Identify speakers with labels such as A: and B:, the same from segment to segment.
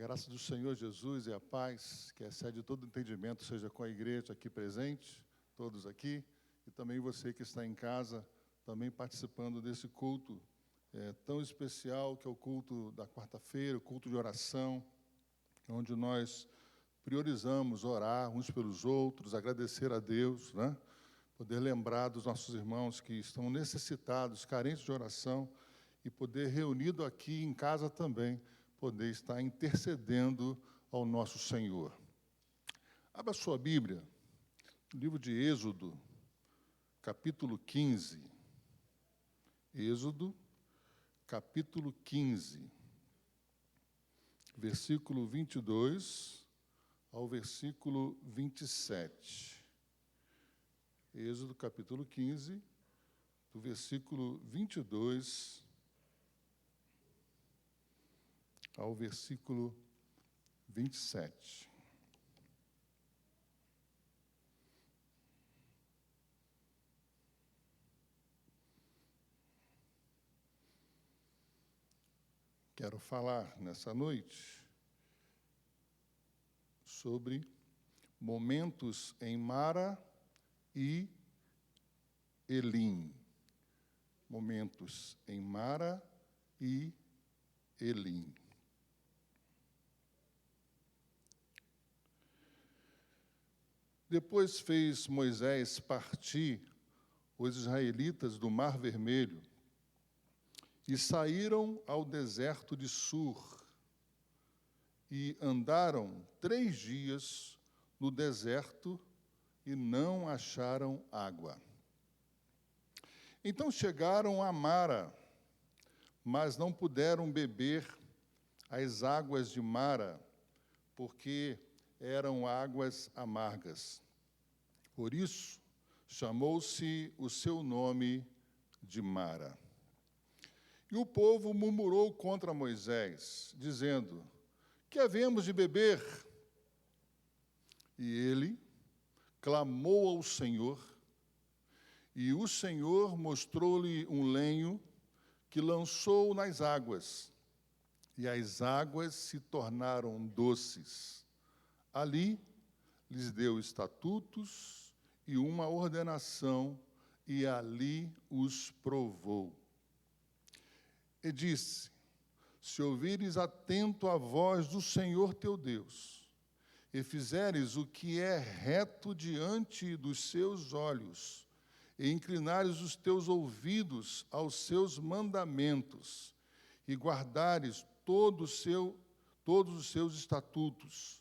A: graça do Senhor Jesus e a paz, que excede todo entendimento, seja com a igreja aqui presente, todos aqui, e também você que está em casa, também participando desse culto tão especial, que é o culto da quarta-feira, o culto de oração, onde nós priorizamos orar uns pelos outros, agradecer a Deus, né? Poder lembrar dos nossos irmãos que estão necessitados, carentes de oração, e poder, reunido aqui em casa também, poder estar intercedendo ao nosso Senhor. Abra sua Bíblia, no livro de Êxodo, capítulo 15. Êxodo, capítulo 15, versículo 22 ao versículo 27. Êxodo, capítulo 15, do versículo 22 ao versículo 27. Quero falar nessa noite sobre momentos em Mara e Elim. Momentos em Mara e Elim. Depois fez Moisés partir os israelitas do Mar Vermelho e saíram ao deserto de Sur e andaram 3 dias no deserto e não acharam água. Então chegaram a Mara, mas não puderam beber as águas de Mara, porque eram águas amargas. Por isso, chamou-se o seu nome de Mara. E o povo murmurou contra Moisés, dizendo: que havemos de beber? E ele clamou ao Senhor, e o Senhor mostrou-lhe um lenho que lançou nas águas, e as águas se tornaram doces. Ali lhes deu estatutos e uma ordenação, e ali os provou. E disse: se ouvires atento a voz do Senhor teu Deus, e fizeres o que é reto diante dos seus olhos, e inclinares os teus ouvidos aos seus mandamentos, e guardares todos os seus estatutos,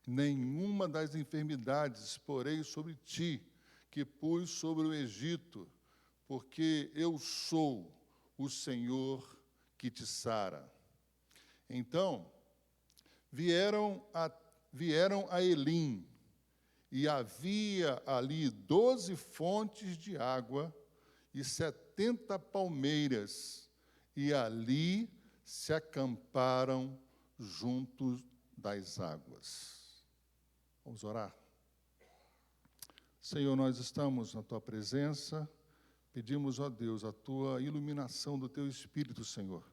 A: nenhuma das enfermidades porei sobre ti, que pus sobre o Egito, porque eu sou o Senhor que te sara. Então, vieram a Elim, e havia ali 12 fontes de água e 70 palmeiras, e ali se acamparam junto das águas. Vamos orar? Senhor, nós estamos na Tua presença, pedimos, ó Deus, a Tua iluminação do Teu Espírito, Senhor,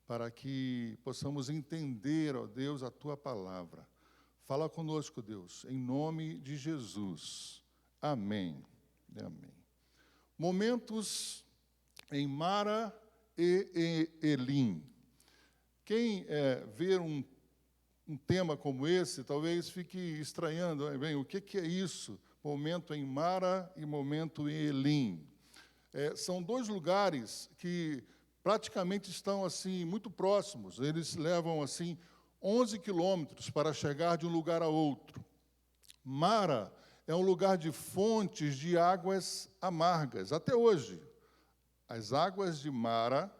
A: para que possamos entender, ó Deus, a Tua palavra. Fala conosco, Deus, em nome de Jesus. Amém. Amém. Momentos em Mara e Elim. Quem ver um tema como esse, talvez fique estranhando, bem, o que é isso? Momento em Mara e momento em Elim. São 2 lugares que praticamente estão assim muito próximos. Eles levam assim 11 quilômetros para chegar de um lugar a outro. Mara é um lugar de fontes de águas amargas. Até hoje, as águas de Mara,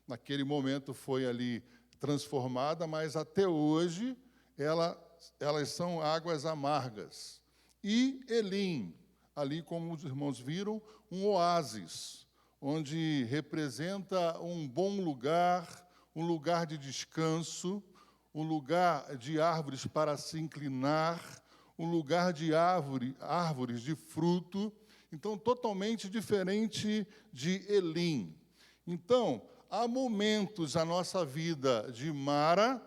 A: naquele momento foi ali transformada, mas até hoje elas são águas amargas. E Elim, ali, como os irmãos viram, um oásis, onde representa um bom lugar, um lugar de descanso, um lugar de árvores para se inclinar, um lugar de árvores de fruto, então totalmente diferente de Elim. Então, há momentos na nossa vida de Mara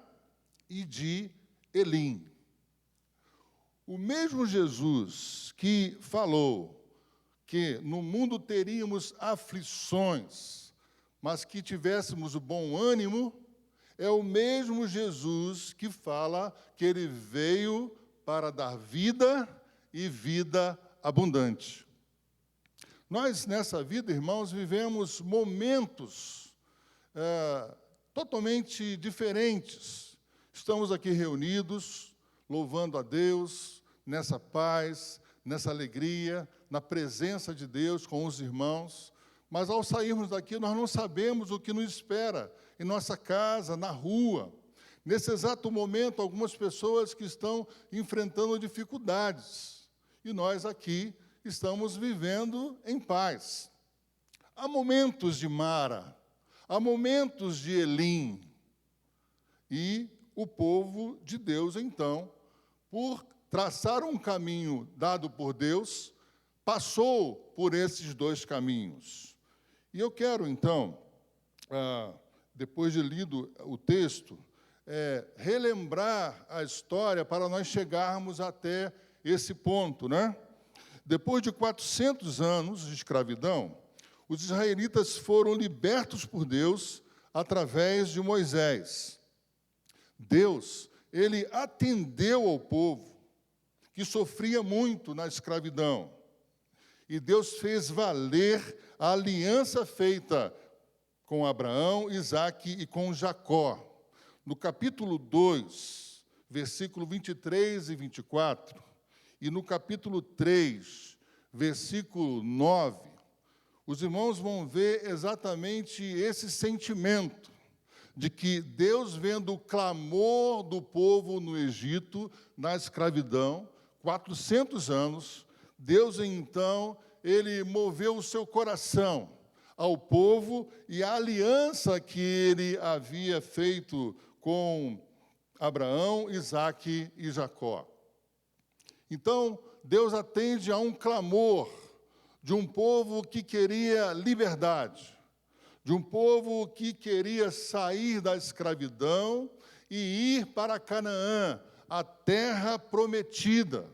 A: e de Elim. O mesmo Jesus que falou que no mundo teríamos aflições, mas que tivéssemos o bom ânimo, é o mesmo Jesus que fala que ele veio para dar vida e vida abundante. Nós, nessa vida, irmãos, vivemos momentos totalmente diferentes. Estamos aqui reunidos, louvando a Deus, nessa paz, nessa alegria, na presença de Deus com os irmãos, mas ao sairmos daqui nós não sabemos o que nos espera em nossa casa, na rua. Nesse exato momento, algumas pessoas que estão enfrentando dificuldades, e nós aqui estamos vivendo em paz. Há momentos de Mara, há momentos de Elim, e o povo de Deus, então, por traçar um caminho dado por Deus, passou por esses dois caminhos. E eu quero, então, depois de lido o texto, relembrar a história para nós chegarmos até esse ponto, né? Depois de 400 anos de escravidão, os israelitas foram libertos por Deus através de Moisés. Deus, ele atendeu ao povo que sofria muito na escravidão. E Deus fez valer a aliança feita com Abraão, Isaque e com Jacó. No capítulo 2, versículo 23 e 24, e no capítulo 3, versículo 9, os irmãos vão ver exatamente esse sentimento de que Deus, vendo o clamor do povo no Egito, na escravidão, 400 anos, Deus, então, ele moveu o seu coração ao povo e a aliança que ele havia feito com Abraão, Isaque e Jacó. Então, Deus atende a um clamor de um povo que queria liberdade, de um povo que queria sair da escravidão e ir para Canaã, a terra prometida,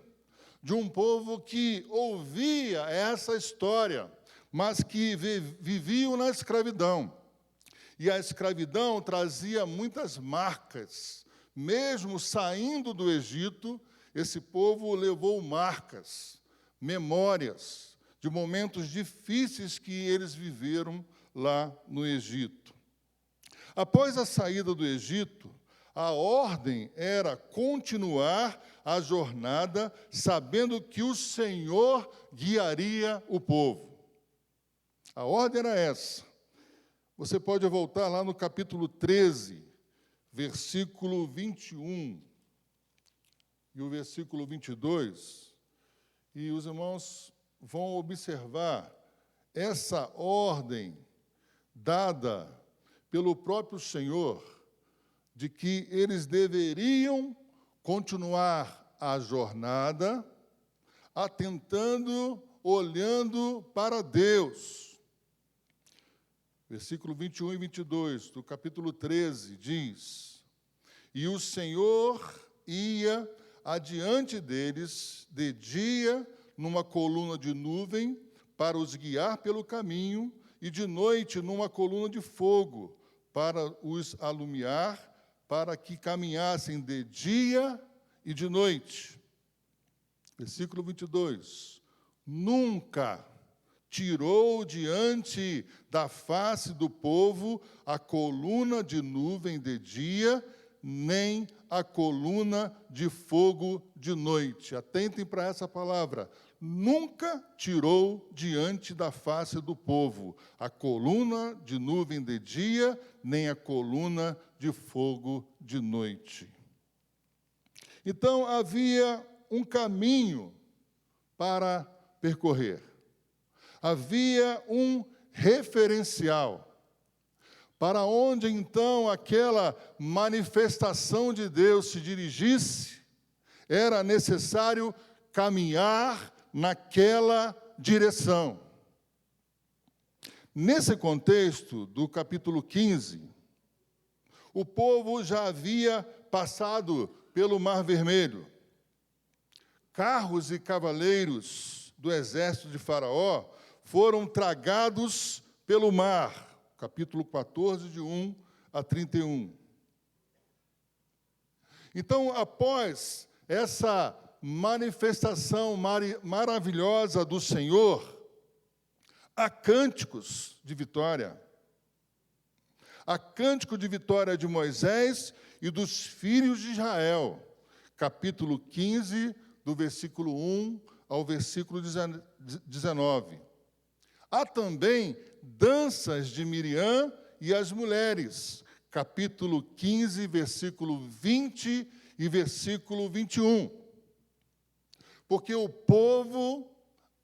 A: de um povo que ouvia essa história, mas que viviam na escravidão. E a escravidão trazia muitas marcas. Mesmo saindo do Egito, esse povo levou marcas, memórias de momentos difíceis que eles viveram lá no Egito. Após a saída do Egito, a ordem era continuar a jornada, sabendo que o Senhor guiaria o povo. A ordem era essa. Você pode voltar lá no capítulo 13, versículo 21 e o versículo 22, e os irmãos vão observar essa ordem dada pelo próprio Senhor, de que eles deveriam continuar a jornada, atentando, olhando para Deus. Versículo 21 e 22 do capítulo 13 diz: E o Senhor ia adiante deles de dia numa coluna de nuvem para os guiar pelo caminho, e de noite numa coluna de fogo para os alumiar, para que caminhassem de dia e de noite. Versículo 22. Nunca tirou diante da face do povo a coluna de nuvem de dia, nem a coluna de fogo de noite. Atentem para essa palavra. Nunca tirou diante da face do povo a coluna de nuvem de dia, nem a coluna de fogo de noite. Então, havia um caminho para percorrer. Havia um referencial para onde, então, aquela manifestação de Deus se dirigisse. Era necessário caminhar naquela direção. Nesse contexto do capítulo 15, o povo já havia passado pelo Mar Vermelho. Carros e cavaleiros do exército de Faraó foram tragados pelo mar. Capítulo 14, de 1 a 31. Então, após essa manifestação maravilhosa do Senhor, há cânticos de vitória. Há cântico de vitória de Moisés e dos filhos de Israel. Capítulo 15, do versículo 1 ao versículo 19. Há também danças de Miriam e as mulheres. Capítulo 15, versículo 20 e versículo 21. Porque o povo,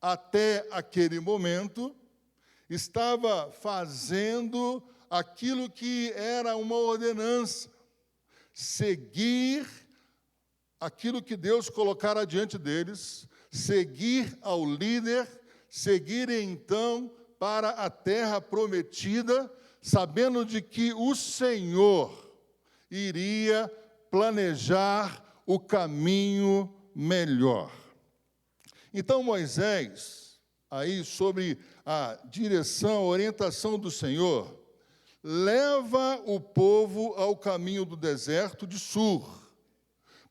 A: até aquele momento, estava fazendo aquilo que era uma ordenança, seguir aquilo que Deus colocara diante deles, seguir ao líder, seguir então para a terra prometida, sabendo de que o Senhor iria planejar o caminho melhor. Então Moisés, aí sobre a direção, a orientação do Senhor, leva o povo ao caminho do deserto de Sur,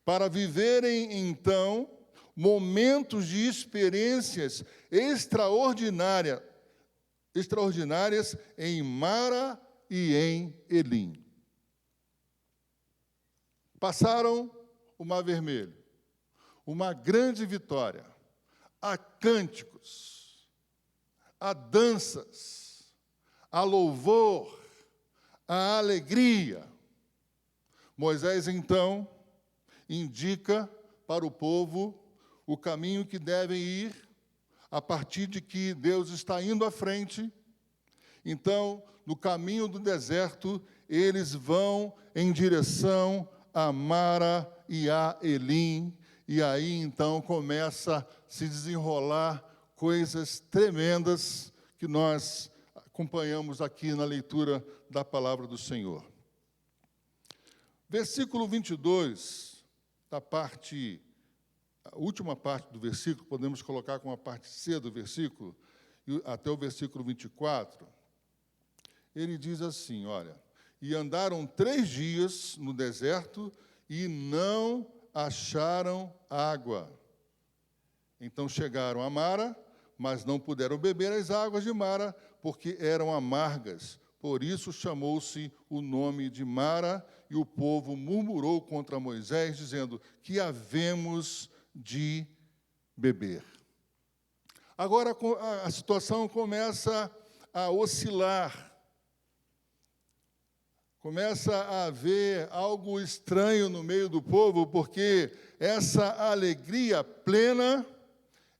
A: para viverem então momentos de experiências extraordinárias em Mara e em Elim. Passaram o Mar Vermelho, uma grande vitória. Há cânticos, há danças, há louvor, há alegria. Moisés, então, indica para o povo o caminho que devem ir, a partir de que Deus está indo à frente. Então, no caminho do deserto, eles vão em direção a Mara e a Elim, e aí, então, começa a se desenrolar coisas tremendas que nós acompanhamos aqui na leitura da palavra do Senhor. Versículo 22, a última parte do versículo, podemos colocar como a parte C do versículo, até o versículo 24, ele diz assim, olha, e andaram 3 dias no deserto e não acharam água. Então chegaram a Mara, mas não puderam beber as águas de Mara, porque eram amargas. Por isso chamou-se o nome de Mara, e o povo murmurou contra Moisés, dizendo, que havemos de beber. Agora a situação começa a oscilar. Começa a haver algo estranho no meio do povo, porque essa alegria plena,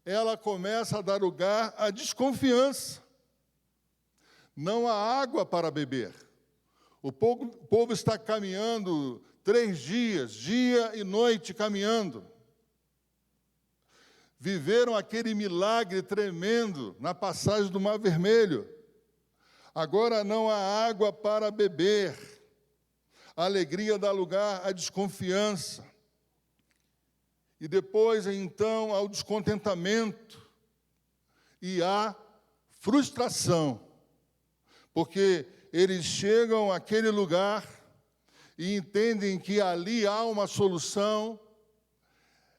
A: ela começa a dar lugar à desconfiança. Não há água para beber. O povo está caminhando 3 dias, dia e noite caminhando. Viveram aquele milagre tremendo na passagem do Mar Vermelho. Agora não há água para beber. A alegria dá lugar à desconfiança. E depois, então, ao descontentamento e à frustração. Porque eles chegam àquele lugar e entendem que ali há uma solução.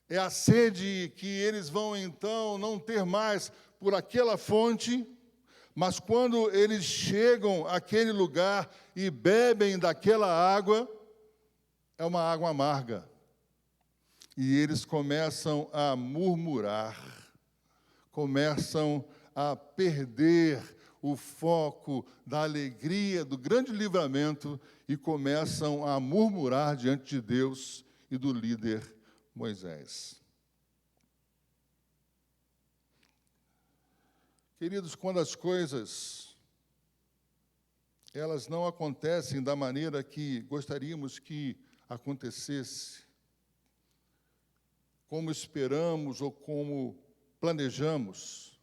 A: É a sede que eles vão, então, não ter mais por aquela fonte, mas quando eles chegam àquele lugar e bebem daquela água, é uma água amarga. E eles começam a murmurar, começam a perder o foco da alegria, do grande livramento, e começam a murmurar diante de Deus e do líder Moisés. Queridos, quando as coisas elas não acontecem da maneira que gostaríamos que acontecesse, como esperamos ou como planejamos,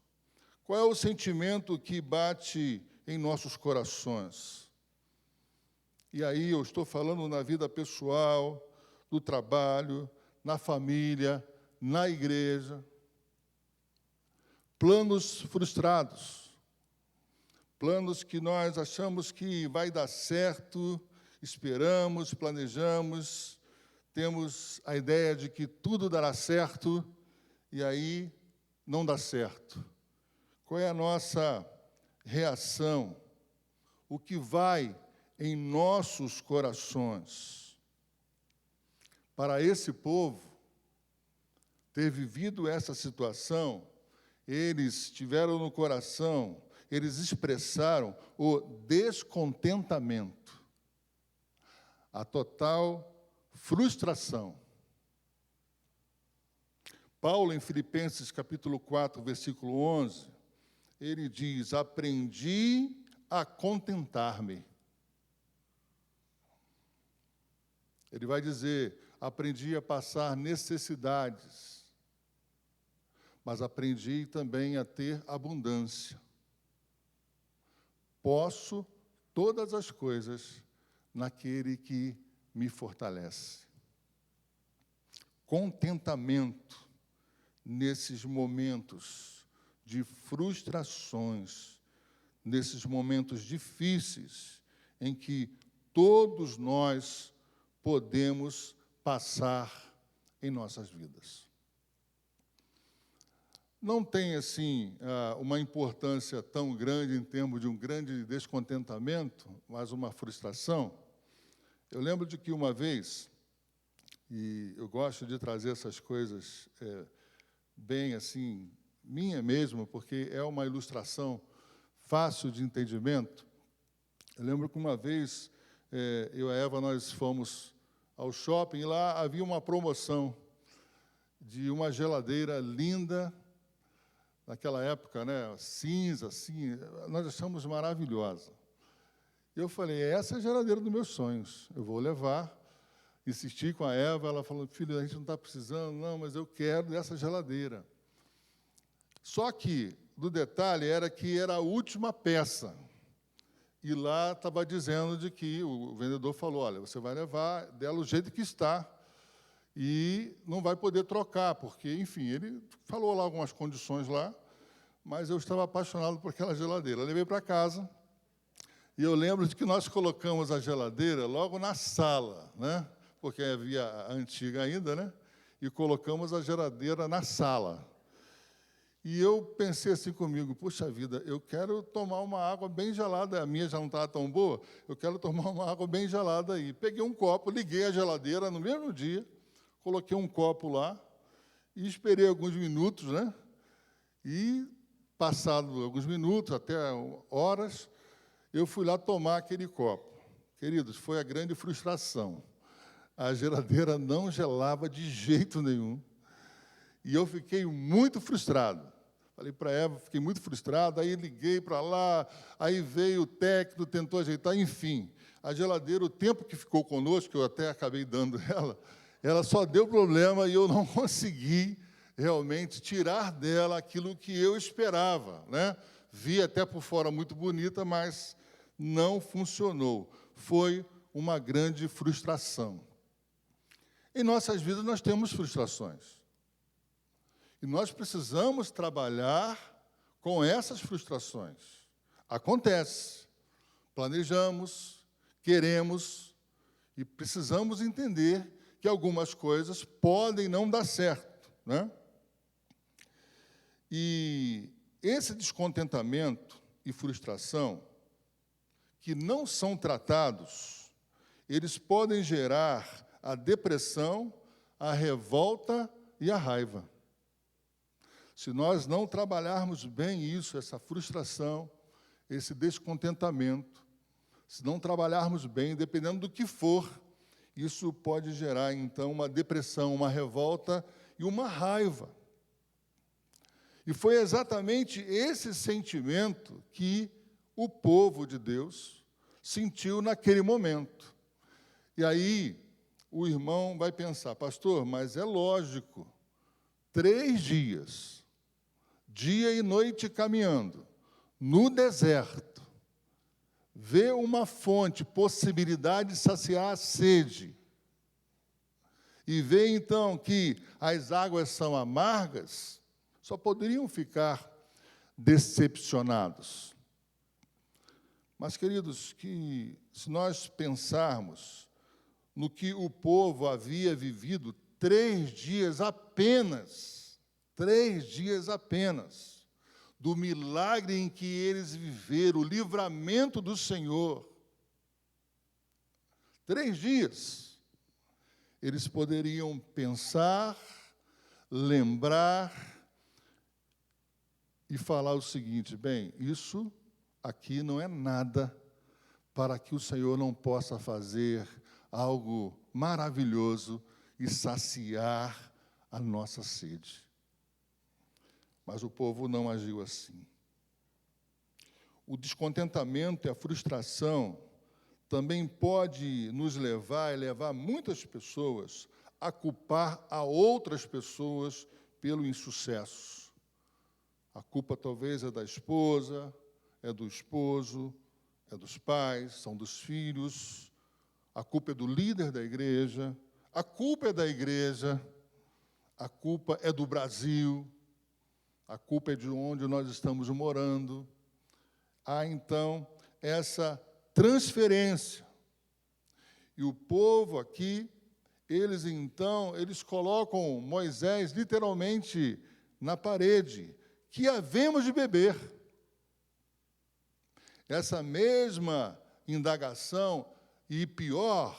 A: qual é o sentimento que bate em nossos corações? E aí eu estou falando na vida pessoal, no trabalho, na família, na igreja. Planos frustrados, planos que nós achamos que vai dar certo, esperamos, planejamos, temos a ideia de que tudo dará certo, e aí não dá certo. Qual é a nossa reação? O que vai em nossos corações? Para esse povo ter vivido essa situação, eles tiveram no coração, eles expressaram o descontentamento, a total frustração. Paulo, em Filipenses, capítulo 4, versículo 11, ele diz: aprendi a contentar-me. Ele vai dizer: aprendi a passar necessidades, mas aprendi também a ter abundância. Posso todas as coisas naquele que me fortalece. Contentamento nesses momentos de frustrações, nesses momentos difíceis em que todos nós podemos passar em nossas vidas. Não tem, assim, uma importância tão grande em termos de um grande descontentamento, mas uma frustração. Eu lembro de que uma vez, e eu gosto de trazer essas coisas bem, assim, minha mesmo, porque é uma ilustração fácil de entendimento. Eu lembro que uma vez, eu e a Eva, nós fomos ao shopping, e lá havia uma promoção de uma geladeira linda, naquela época, né, cinza, assim, nós achamos maravilhosa. Eu falei: essa é a geladeira dos meus sonhos, eu vou levar. Insisti com a Eva, ela falou: filho, a gente não está precisando, não, mas eu quero dessa geladeira. Só que, do detalhe, era que era a última peça. E lá estava dizendo de que o vendedor falou: olha, você vai levar dela o jeito que está, e não vai poder trocar, porque, enfim, ele falou lá algumas condições lá, mas eu estava apaixonado por aquela geladeira. Eu levei para casa, e eu lembro de que nós colocamos a geladeira logo na sala, né? Porque havia a antiga ainda, né? E colocamos a geladeira na sala. E eu pensei assim comigo: puxa vida, eu quero tomar uma água bem gelada, a minha já não estava tão boa, eu quero tomar uma água bem gelada aí. Peguei um copo, liguei a geladeira no mesmo dia, coloquei um copo lá e esperei alguns minutos, né? E, passado alguns minutos, até horas, eu fui lá tomar aquele copo. Queridos, foi a grande frustração. A geladeira não gelava de jeito nenhum. E eu fiquei muito frustrado. Falei para a Eva, fiquei muito frustrado, aí liguei para lá, aí veio o técnico, tentou ajeitar, enfim. A geladeira, o tempo que ficou conosco, eu até acabei dando ela só deu problema e eu não consegui realmente tirar dela aquilo que eu esperava, né? Vi até por fora muito bonita, mas não funcionou. Foi uma grande frustração. Em nossas vidas nós temos frustrações. E nós precisamos trabalhar com essas frustrações. Acontece. Planejamos, queremos e precisamos entender que algumas coisas podem não dar certo, né? E esse descontentamento e frustração, que não são tratados, eles podem gerar a depressão, a revolta e a raiva. Se nós não trabalharmos bem isso, essa frustração, esse descontentamento, se não trabalharmos bem, dependendo do que for, isso pode gerar, então, uma depressão, uma revolta e uma raiva. E foi exatamente esse sentimento que o povo de Deus sentiu naquele momento. E aí, o irmão vai pensar: pastor, mas é lógico, 3 dias, dia e noite caminhando, no deserto, ver uma fonte, possibilidade de saciar a sede. e vê então que as águas são amargas, só poderiam ficar decepcionados. Mas, queridos, que se nós pensarmos no que o povo havia vivido 3 dias apenas, do milagre em que eles viveram, o livramento do Senhor, 3 dias, eles poderiam pensar, lembrar e falar o seguinte: bem, isso aqui não é nada para que o Senhor não possa fazer algo maravilhoso e saciar a nossa sede. Mas o povo não agiu assim. O descontentamento e a frustração também pode nos levar e levar muitas pessoas a culpar a outras pessoas pelo insucesso. A culpa talvez é da esposa, é do esposo, é dos pais, são dos filhos. A culpa é do líder da igreja, a culpa é da igreja, a culpa é do Brasil, a culpa é de onde nós estamos morando. Há, então, essa transferência. E o povo aqui, eles colocam Moisés literalmente na parede. Que havemos de beber? Essa mesma indagação, e pior,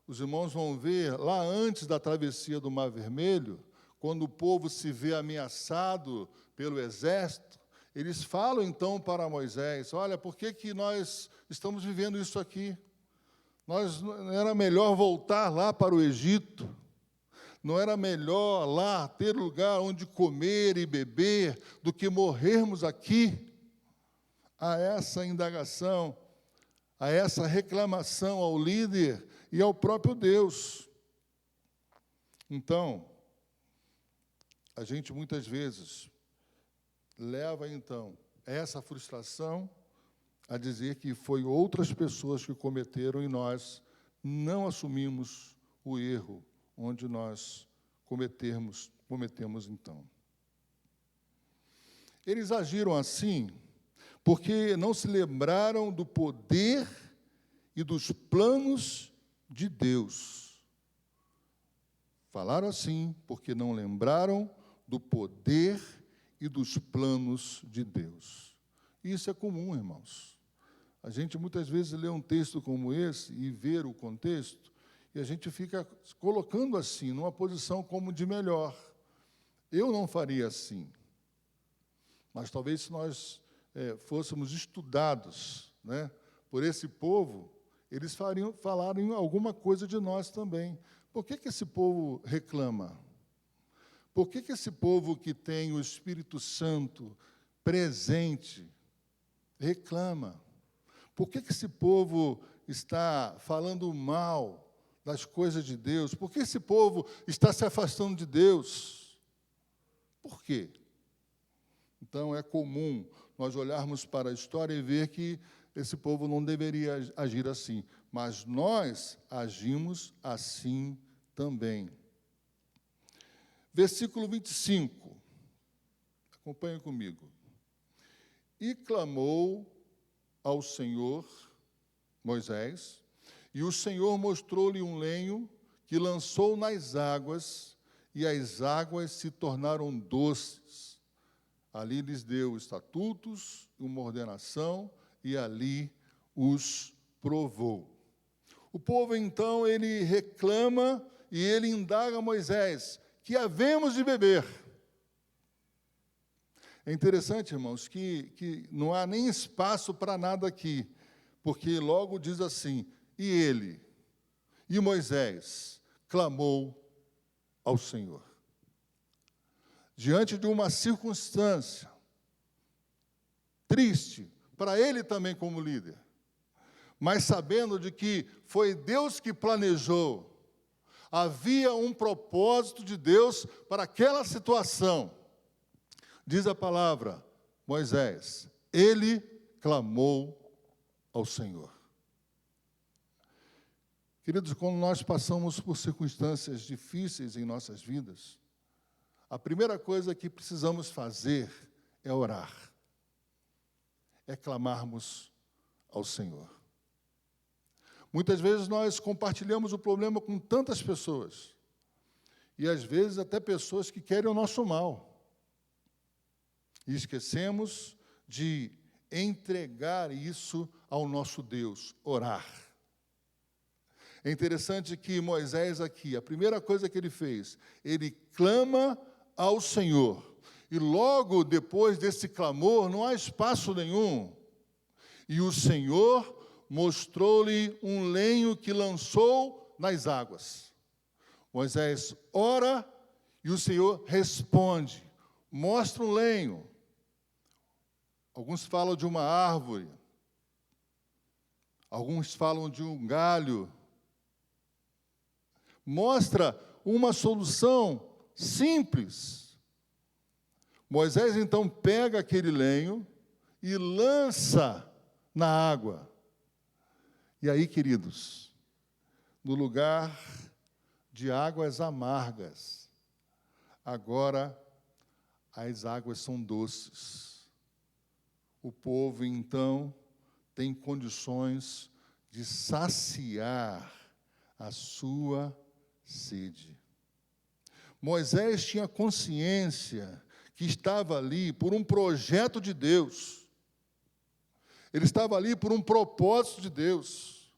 A: os irmãos vão ver lá antes da travessia do Mar Vermelho, quando o povo se vê ameaçado pelo exército, eles falam então para Moisés: olha, por que nós estamos vivendo isso aqui? Não era melhor voltar lá para o Egito? Não era melhor lá ter lugar onde comer e beber do que morrermos aqui? A essa indagação, a essa reclamação ao líder e ao próprio Deus. Então, a gente muitas vezes leva, então, essa frustração a dizer que foi outras pessoas que cometeram e nós não assumimos o erro onde nós cometemos então. Eles agiram assim porque não se lembraram do poder e dos planos de Deus. Falaram assim porque não lembraram do poder e dos planos de Deus. Isso é comum, irmãos. A gente muitas vezes lê um texto como esse e vê o contexto, e a gente fica colocando assim, numa posição como de melhor. Eu não faria assim. Mas talvez se nós fôssemos estudados, né, por esse povo, eles falariam alguma coisa de nós também. Por que esse povo reclama? Por que esse povo que tem o Espírito Santo presente reclama? Por que esse povo está falando mal das coisas de Deus? Por que esse povo está se afastando de Deus? Por quê? Então, é comum nós olharmos para a história e ver que esse povo não deveria agir assim, mas nós agimos assim também. Versículo 25, acompanhe comigo. E clamou ao Senhor, Moisés, e o Senhor mostrou-lhe um lenho que lançou nas águas, e as águas se tornaram doces. Ali lhes deu estatutos, uma ordenação, e ali os provou. O povo, então, ele reclama e ele indaga a Moisés: que havemos de beber? É interessante, irmãos, que não há nem espaço para nada aqui, porque logo diz assim: e ele, e Moisés, clamou ao Senhor. Diante de uma circunstância triste, para ele também como líder, mas sabendo de que foi Deus que planejou, havia um propósito de Deus para aquela situação. Diz a palavra, Moisés, ele clamou ao Senhor. Queridos, quando nós passamos por circunstâncias difíceis em nossas vidas, a primeira coisa que precisamos fazer é orar, é clamarmos ao Senhor. Muitas vezes nós compartilhamos o problema com tantas pessoas, e às vezes até pessoas que querem o nosso mal, e esquecemos de entregar isso ao nosso Deus, orar. É interessante que Moisés aqui, a primeira coisa que ele fez, ele clama ao Senhor. E logo depois desse clamor, não há espaço nenhum. E o Senhor mostrou-lhe um lenho que lançou nas águas. Moisés ora e o Senhor responde. Mostra um lenho. Alguns falam de uma árvore. Alguns falam de um galho. Mostra uma solução simples. Moisés, então, pega aquele lenho e lança na água. E aí, queridos, no lugar de águas amargas, agora as águas são doces. O povo, então, tem condições de saciar a sua sede. Moisés tinha consciência que estava ali por um projeto de Deus. Ele estava ali por um propósito de Deus.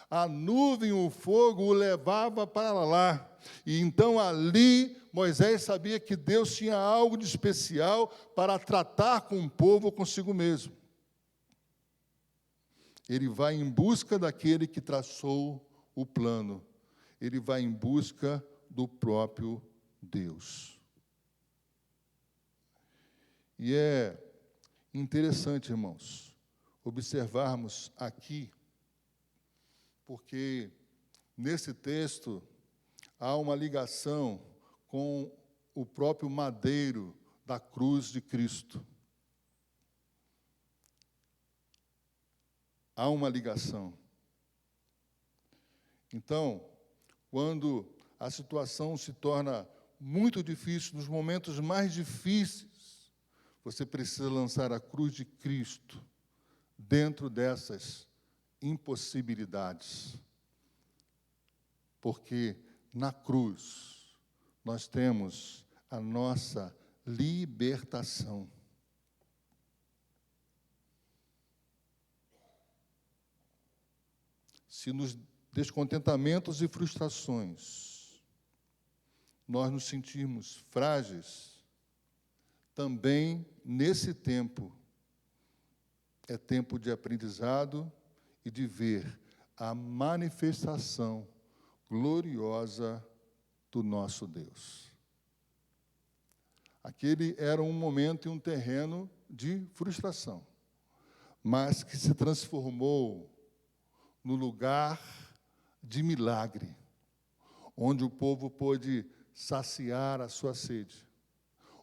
A: A nuvem, o fogo o levava para lá. E então ali Moisés sabia que Deus tinha algo de especial para tratar com o povo consigo mesmo. Ele vai em busca daquele que traçou o plano. Ele vai em busca do próprio Deus. E é interessante, irmãos, observarmos aqui, porque nesse texto há uma ligação com o próprio madeiro da cruz de Cristo. Há uma ligação. Então, quando a situação se torna muito difícil, nos momentos mais difíceis, você precisa lançar a cruz de Cristo dentro dessas impossibilidades. Porque na cruz nós temos a nossa libertação. Se nos descontentamentos e frustrações nós nos sentirmos frágeis, também nesse tempo é tempo de aprendizado e de ver a manifestação gloriosa do nosso Deus. Aquele era um momento e um terreno de frustração, mas que se transformou no lugar de milagre, onde o povo pôde saciar a sua sede,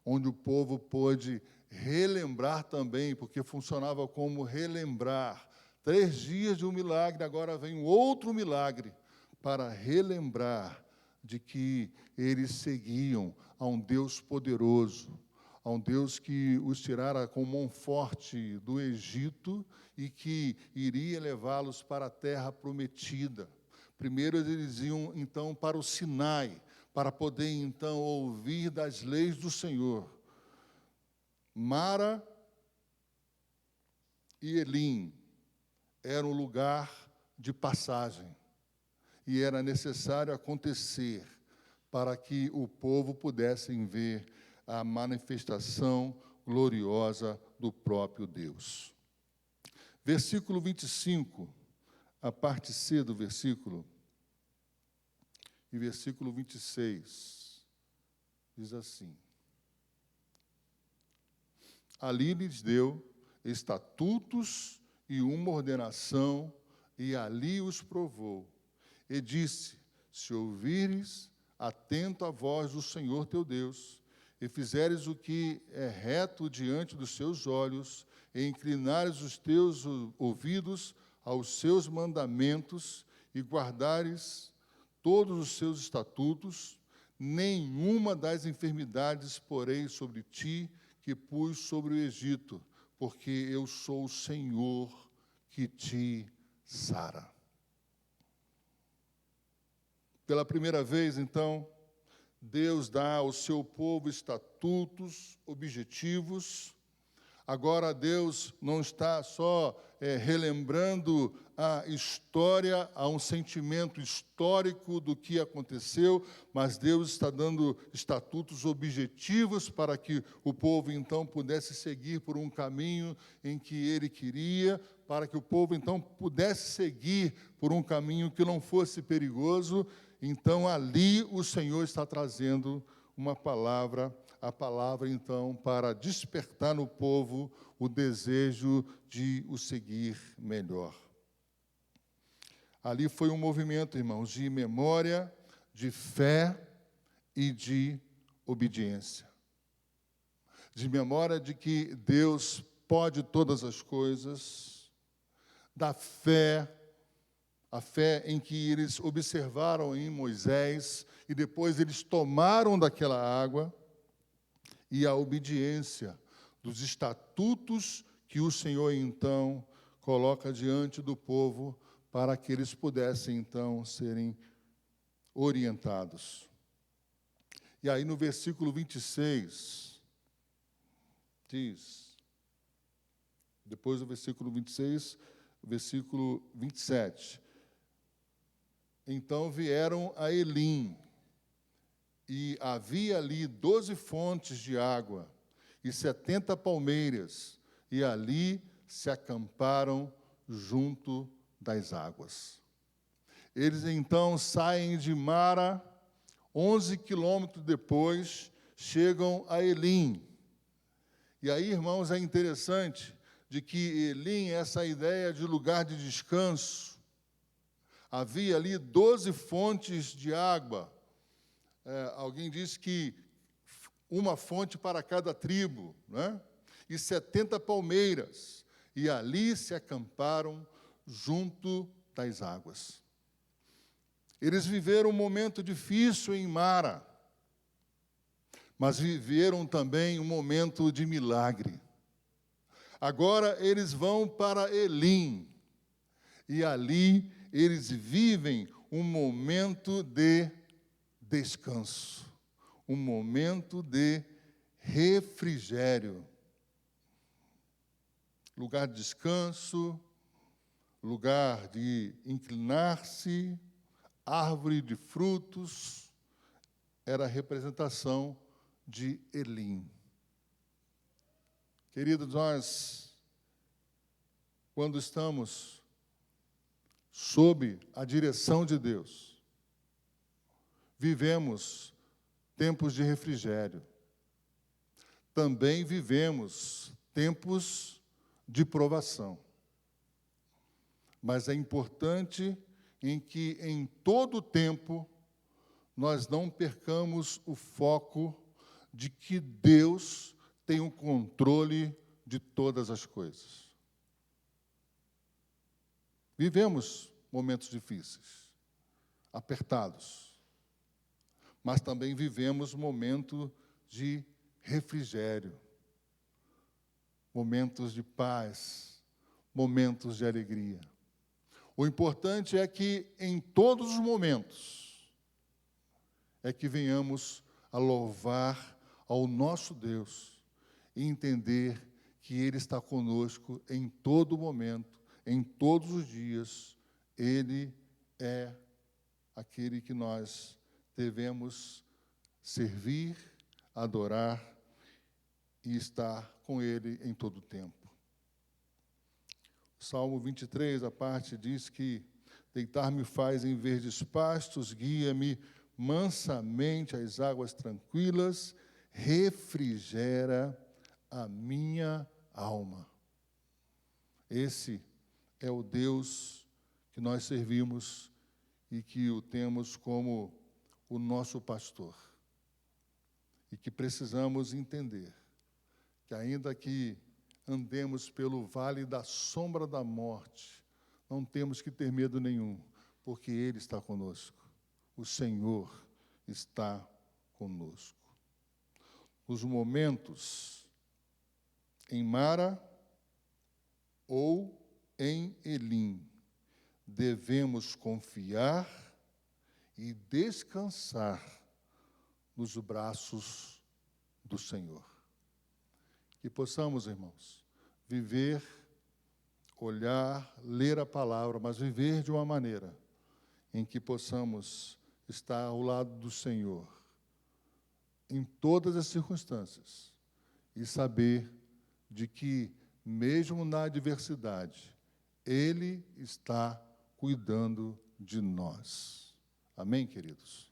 A: onde o povo pôde relembrar também, porque funcionava como relembrar. 3 dias de um milagre, agora vem um outro milagre, para relembrar de que eles seguiam a um Deus poderoso, a um Deus que os tirara com mão forte do Egito e que iria levá-los para a terra prometida. Primeiro eles iam, então, para o Sinai, para poder, então, ouvir das leis do Senhor. Mara e Elim eram um lugar de passagem, e era necessário acontecer para que o povo pudesse ver a manifestação gloriosa do próprio Deus. Versículo 25, a parte C do versículo, e versículo 26, diz assim: ali lhes deu estatutos e uma ordenação, e ali os provou. E disse: se ouvires atento à voz do Senhor teu Deus, e fizeres o que é reto diante dos seus olhos, e inclinares os teus ouvidos aos seus mandamentos, e guardares todos os seus estatutos, nenhuma das enfermidades porei sobre ti que pus sobre o Egito, porque eu sou o Senhor que te sara. Pela primeira vez, então, Deus dá ao seu povo estatutos, objetivos. Agora, Deus não está só relembrando a história, a um sentimento histórico do que aconteceu, mas Deus está dando estatutos objetivos para que o povo, então, pudesse seguir por um caminho em que Ele queria, para que o povo, então, pudesse seguir por um caminho que não fosse perigoso. Então, ali o Senhor está trazendo uma palavra, a palavra, então, para despertar no povo o desejo de o seguir melhor. Ali foi um movimento, irmãos, de memória, de fé e de obediência. De memória de que Deus pode todas as coisas, da fé, a fé em que eles observaram em Moisés e depois eles tomaram daquela água, e a obediência dos estatutos que o Senhor, então, coloca diante do povo para que eles pudessem, então, serem orientados. E aí, no versículo 26, diz, depois do versículo 26, versículo 27, então vieram a Elim, e havia ali 12 fontes de água e 70 palmeiras, e ali se acamparam junto das águas. Eles então saem de Mara, 11 quilômetros depois, chegam a Elim. E aí, irmãos, é interessante de que Elim, essa ideia de lugar de descanso, havia ali 12 fontes de água. Alguém disse que uma fonte para cada tribo, né? E 70 palmeiras. E ali se acamparam junto das águas. Eles viveram um momento difícil em Mara, mas viveram também um momento de milagre. Agora eles vão para Elim, e ali eles vivem um momento de descanso, um momento de refrigério. Lugar de descanso, lugar de inclinar-se, árvore de frutos, era a representação de Elim. Queridos, nós, quando estamos sob a direção de Deus, vivemos tempos de refrigério. Também vivemos tempos de provação. Mas é importante em que, em todo o tempo, nós não percamos o foco de que Deus tem o controle de todas as coisas. Vivemos momentos difíceis, apertados, mas também vivemos momentos de refrigério, momentos de paz, momentos de alegria. O importante é que, em todos os momentos, é que venhamos a louvar ao nosso Deus e entender que Ele está conosco em todo momento, em todos os dias. Ele é aquele que nós devemos servir, adorar e estar com Ele em todo o tempo. O Salmo 23, a parte diz que deitar-me faz em verdes pastos, guia-me mansamente às águas tranquilas, refrigera a minha alma. Esse é o Deus que nós servimos e que o temos como o nosso pastor. E que precisamos entender que, ainda que andemos pelo vale da sombra da morte, não temos que ter medo nenhum, porque Ele está conosco. O Senhor está conosco. Nos momentos em Mara ou em Elim, devemos confiar e descansar nos braços do Senhor. Que possamos, irmãos, viver, olhar, ler a palavra, mas viver de uma maneira em que possamos estar ao lado do Senhor em todas as circunstâncias e saber de que, mesmo na adversidade, Ele está cuidando de nós. Amém, queridos?